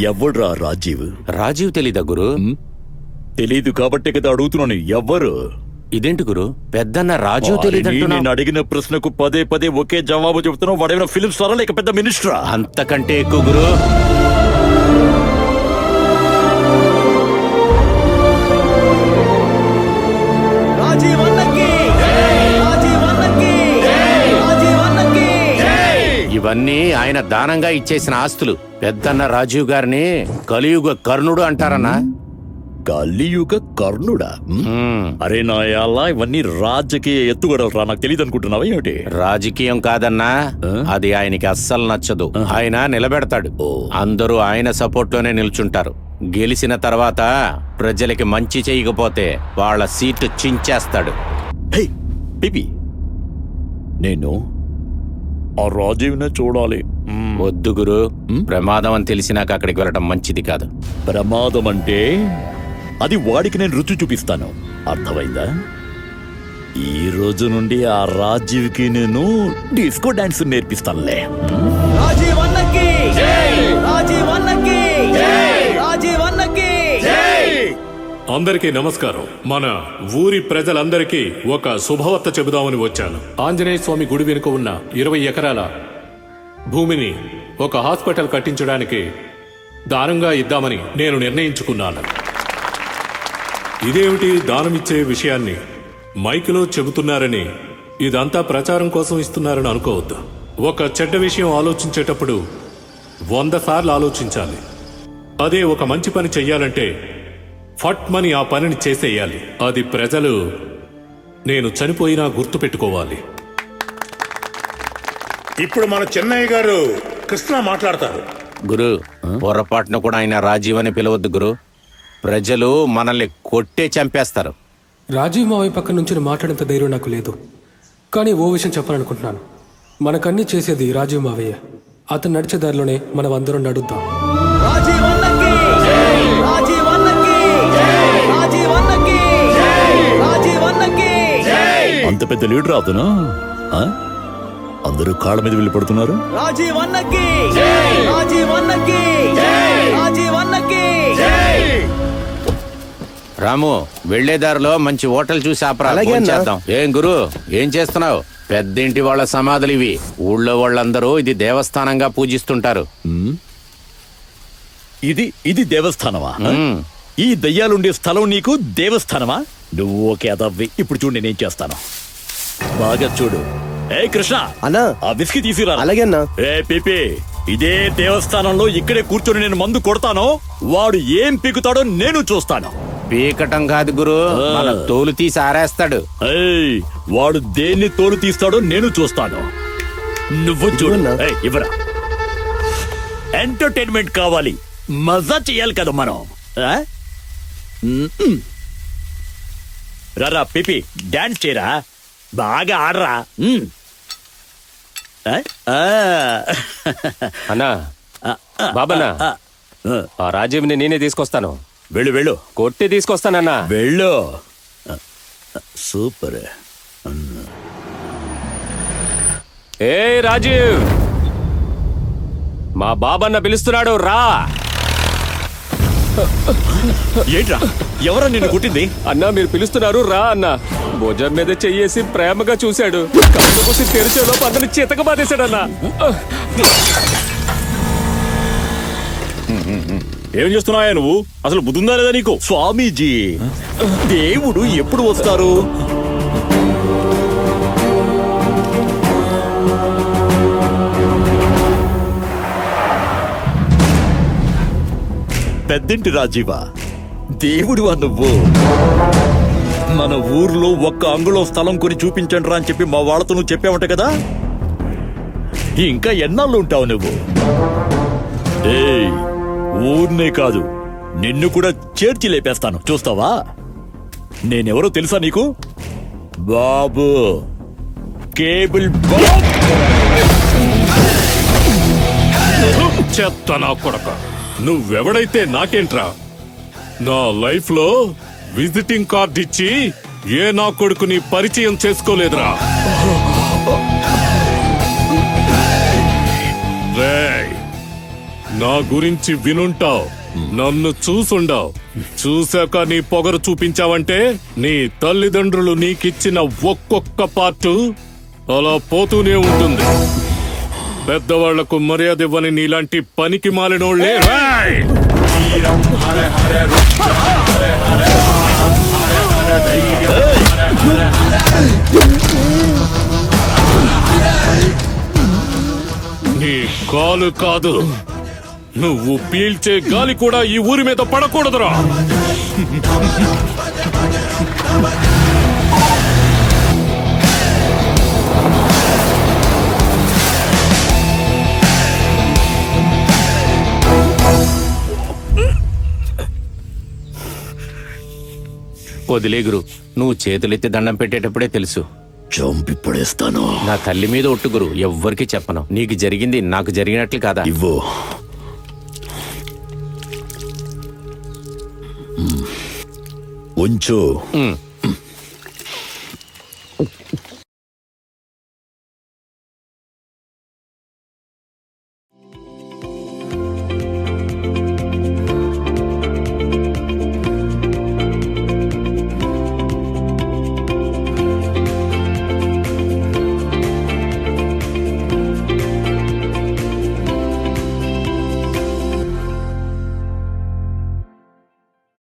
ఎవడ్రా రాజీవ్? రాజీవ్ తెలీదా గురు? తెలీదు కాబట్టే కదా అడుగుతున్నాను, ఎవ్వరు? ఇదేంటి గురు, పెద్దన్న రాజీవ్ తెలీదంటున్నా? నేను అడిగిన ప్రశ్నకు పదే పదే ఒకే జవాబు చెబుతున్నావు. వాడేమైనా ఫిలిం స్టారా లేక పెద్ద మినిస్టరా? అంతకంటే ఎక్కువ గురు. ఇవన్నీ ఆయన దానంగా ఇచ్చేసిన ఆస్తులు. పెద్దన్న రాజీవ్ గారిని కలియుగ కర్ణుడు అంటారన్నా. కలియుగ కర్ణుడా? అరే నాయాలా, ఇవన్నీ రాజకీయ ఎత్తుగడలరా, నాకు తెలియదు అనుకుంటున్నావా ఏమిటి? రాజకీయం కాదన్నా, అది ఆయనకి అస్సలు నచ్చదు. ఆయన నిలబెడతాడు, అందరూ ఆయన సపోర్ట్ లోనే నిల్చుంటారు. గెలిచిన తర్వాత ప్రజలకి మంచి చేయకపోతే వాళ్ళ సీటు చించేస్తాడు. నేను ఆ రాజీవ్నే చూడాలి. వద్దు గురు, ప్రమాదం అని తెలిసినాక అక్కడికి వెళ్ళడం మంచిది కాదు. ప్రమాదం అంటే అది వాడికి నేను రుచి చూపిస్తాను, అర్థమైందా? ఈ రోజు నుండి ఆ రాజీవ్కి నేను డిస్కో డాన్స్ నేర్పిస్తానులే. అందరికీ నమస్కారం. మన ఊరి ప్రజలందరికీ ఒక శుభవార్త చెబుదామని వచ్చాను. ఆంజనేయ స్వామి గుడి వెనుక ఉన్న 20 ఎకరాల భూమిని ఒక హాస్పిటల్ కట్టించడానికి దానంగా ఇద్దామని నేను నిర్ణయించుకున్నాను. ఇదేమిటి దానమిచ్చే విషయాన్ని మైకులో చెబుతున్నారని, ఇదంతా ప్రచారం కోసం ఇస్తున్నారని అనుకోవద్దు. ఒక చెడ్డ విషయం ఆలోచించేటప్పుడు 100 సార్లు ఆలోచించాలి. అదే ఒక మంచి పని చెయ్యాలంటే ఫట్మని ఆ పనిని చేసేయాలి. అది ప్రజలు నేను చనిపోయినా గుర్తు పెట్టుకోవాలి. ఇప్పుడు మన చెన్నయ్య గారు కృష్ణ మాట్లాడతారు. గురు, పొరపాటును కూడా ఆయన రాజీవ్ అని పిలవద్దు గురు. ప్రజలు మనల్ని కొట్టే చంపేస్తారు. రాజీవ్ మావయ్య పక్క నుంచి మాట్లాడేంత ధైర్యం నాకు లేదు. కానీ ఓ విషయం చెప్పాలనుకుంటున్నాను. మనకన్నీ చేసేది రాజీవ్ మావయ్య. అతను నడిచే దారిలోనే మనం అందరం నడుద్దాం. అంత పెద్ద లీడర్ అతను. అందరూ కాళ్ళ మీద వెళ్ళి పడుతున్నారు. రాము, వెళ్లేదారిలో మంచి హోటల్ చూసి చేద్దాం. ఏం గురు, ఏం చేస్తున్నావు? పెద్దింటి వాళ్ళ సమాధులు ఇవి. ఊళ్ళో వాళ్ళందరూ ఇది దేవస్థానంగా పూజిస్తుంటారు. ఇది దేవస్థానమా? ఈ దయ్యాలుండే స్థలం నీకు దేవస్థానమా? నువ్వు ఓకే అదవ్వి. ఇప్పుడు చూడు నేనేం చేస్తాను, బాగా చూడు. ఏ కృష్ణ అన్నా, ఆ విస్కీ తీసుకురా. అలాగే అన్నా. ఏ పిపి, ఇదే దేవస్థానంలో ఇక్కడే కూర్చొని నేను మందు కొడతాను. వాడు ఏం పీకుతాడో నేను చూస్తాను. పీకటం కాదు గురు, మన తోలు తీసి ఆరేస్తాడు. వాడు దేన్ని తోలు తీస్తాడో నేను చూస్తాను. నువ్వు చూడు. ఇవ్వరా, ఎంటర్టైన్మెంట్ కావాలి, మజా చేయాలి కదా మనం. రారా పిపి, డాన్స్ చేయరా, బాగా ఆడరా. అన్నా, బాబన్నా, ఆ రాజీవ్ని నేనే తీసుకొస్తాను. వెళ్ళు వెళ్ళు, కొట్టి తీసుకొస్తానన్నా. వెళ్ళు. సూపర్. ఏ రాజీవ్, మా బాబన్న పిలుస్తున్నాడు, రా. ఏంట్రా, ఎవరా నిన్ను కొట్టింది? అన్నా, మీరు పిలుస్తున్నారు, రా అన్నా. భుజం మీద చెయ్యేసి ప్రేమగా చూశాడు. కళ్ళు మూసి తెరిచేలో అతని చితక బాధేశాడన్నా. ఏం చేస్తున్నాయా నువ్వు? అసలు బుద్ధుందా లేదా నీకు? స్వామీజీ, దేవుడు ఎప్పుడు వస్తారు? పెద్దింటి రాజీవా, దేవుడివా నువ్వు? మన ఊర్లో ఒక్క అంగుళం స్థలం కొని చూపించండి రా అని చెప్పి మా వాళ్ళతో నువ్వు చెప్పావంట కదా. ఇంకా ఎన్నాళ్ళు ఉంటావు నువ్వు? ఊర్నే కాదు, నిన్ను కూడా చేర్చి లేపేస్తాను, చూస్తావా? నేనెవరో తెలుసా నీకు? బాబు, కేబుల్ చెత్త నా కొడక, నువ్వెవడైతే నాకేంట్రా? నా లైఫ్ లో విజిటింగ్ కార్డ్ ఇచ్చి ఏ నా కొడుకుని పరిచయం చేసుకోలేదురా. నా గురించి వినుంటావు, నన్ను చూసుండావు. చూశాక నీ పొగరు చూపించావంటే నీ తల్లిదండ్రులు నీకిచ్చిన ఒక్కొక్క పార్టు అలా పోతూనే ఉంటుంది. పెద్దవాళ్లకు మర్యాద ఇవ్వని నీలాంటి పనికి మాలినోళ్లే. రాయ్! నీ కాలు కాదు, నువ్వు పీల్చే గాలి కూడా ఈ ఊరి మీద పడకూడదురా. వదిలే గురు, నువ్వు చేతులెత్తి దండం పెట్టేటప్పుడే తెలుసు. చంపి పడేస్తాను. నా తల్లి మీద ఒట్టు గురు, ఎవ్వరికి చెప్పను. నీకు జరిగింది నాకు జరిగినట్లు కాదా? ఇవ్వు. ఉంచు.